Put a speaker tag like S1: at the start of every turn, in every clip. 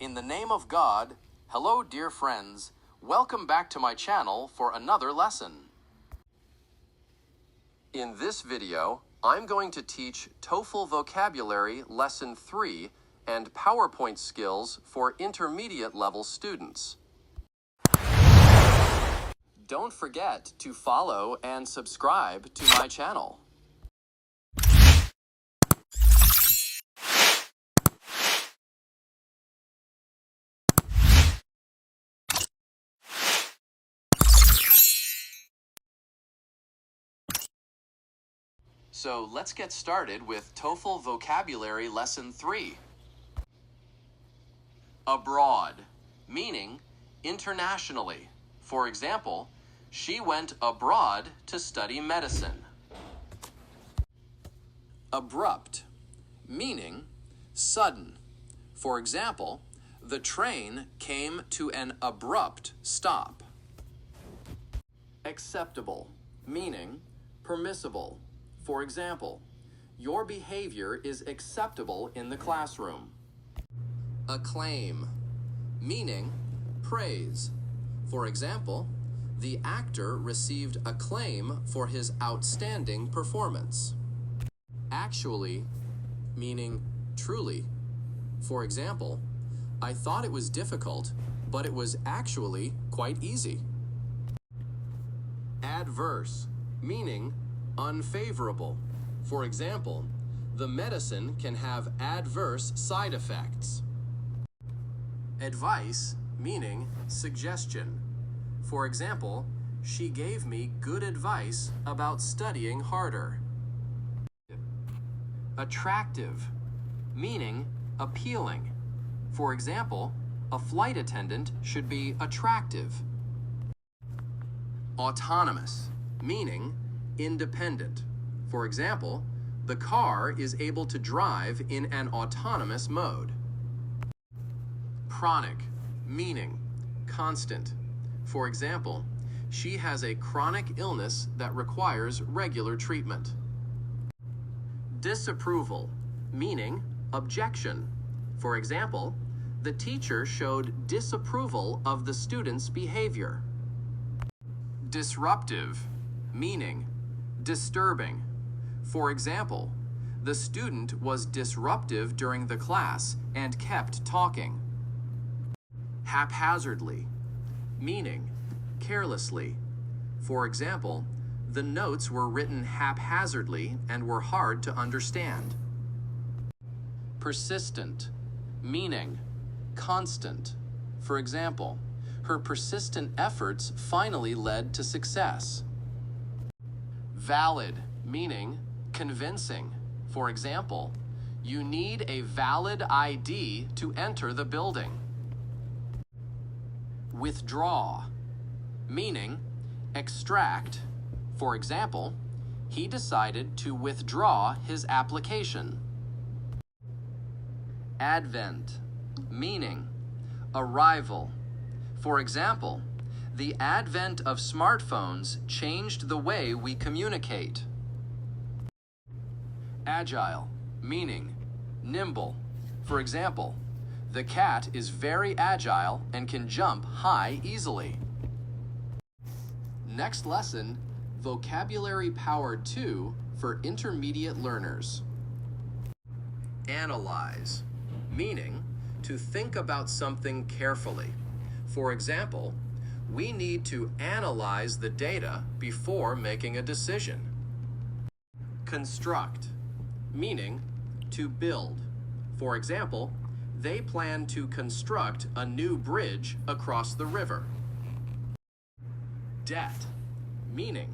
S1: In the name of God, hello dear friends, welcome back to my channel for another lesson. In this video, I'm going to teach TOEFL vocabulary lesson 3 and PowerPoint skills for intermediate level students. Don't forget to follow and subscribe to my channel. So let's get started with TOEFL vocabulary lesson 3. Abroad, meaning internationally. For example, she went abroad to study medicine. Abrupt, meaning sudden. For example, the train came to an abrupt stop. Acceptable, meaning permissible. For example, your behavior is acceptable in the classroom. Acclaim, meaning praise. For example, the actor received acclaim for his outstanding performance. Actually, meaning truly. For example, I thought it was difficult, but it was actually quite easy. Adverse, meaning unfavorable. For example, the medicine can have adverse side effects. Advice, meaning suggestion. For example, she gave me good advice about studying harder. Attractive, meaning appealing. For example, a flight attendant should be attractive. Autonomous, meaning independent. For example, the car is able to drive in an autonomous mode. Chronic, meaning constant. For example, she has a chronic illness that requires regular treatment. Disapproval, meaning objection. For example, the teacher showed disapproval of the student's behavior. Disruptive, meaning disturbing. For example, the student was disruptive during the class and kept talking. Haphazardly, meaning carelessly. For example, the notes were written haphazardly and were hard to understand. Persistent, meaning constant. For example, her persistent efforts finally led to success. Valid, meaning convincing. For example, you need a valid ID to enter the building. Withdraw, meaning extract. For example, he decided to withdraw his application. Advent, meaning arrival. For example, the advent of smartphones changed the way we communicate. Agile, meaning nimble. For example, the cat is very agile and can jump high easily. Next lesson, Vocabulary Power 2 for intermediate learners. Analyze, meaning to think about something carefully. For example, we need to analyze the data before making a decision. Construct, meaning to build. For example, they plan to construct a new bridge across the river. Debt, meaning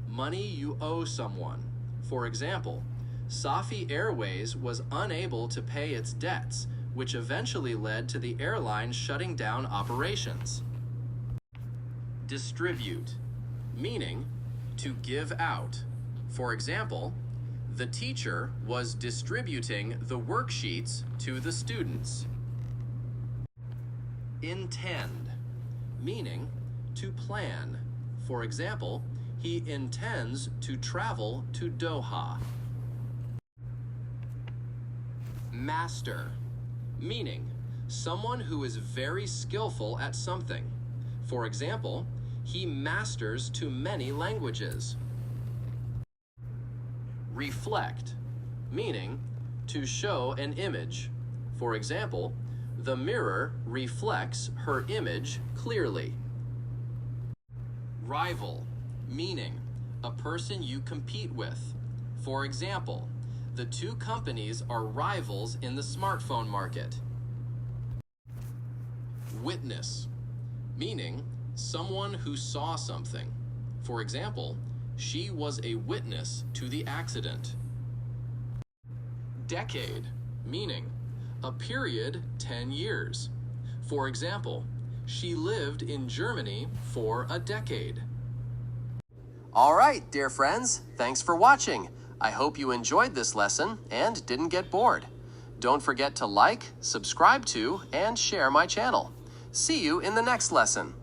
S1: money you owe someone. For example, Safi Airways was unable to pay its debts, which eventually led to the airline shutting down operations. Distribute, meaning to give out. For example, the teacher was distributing the worksheets to the students. Intend, meaning to plan. For example, he intends to travel to Doha. Master, meaning someone who is very skillful at something. For example, he masters to many languages. Reflect, meaning to show an image. For example, the mirror reflects her image clearly. Rival, meaning a person you compete with. For example, the two companies are rivals in the smartphone market. Witness, meaning someone who saw something. For example, she was a witness to the accident. Decade, meaning a period 10 years. For example, she lived in Germany for a decade. All right, dear friends, thanks for watching. I hope you enjoyed this lesson and didn't get bored. Don't forget to like, subscribe to, and share my channel. See you in the next lesson.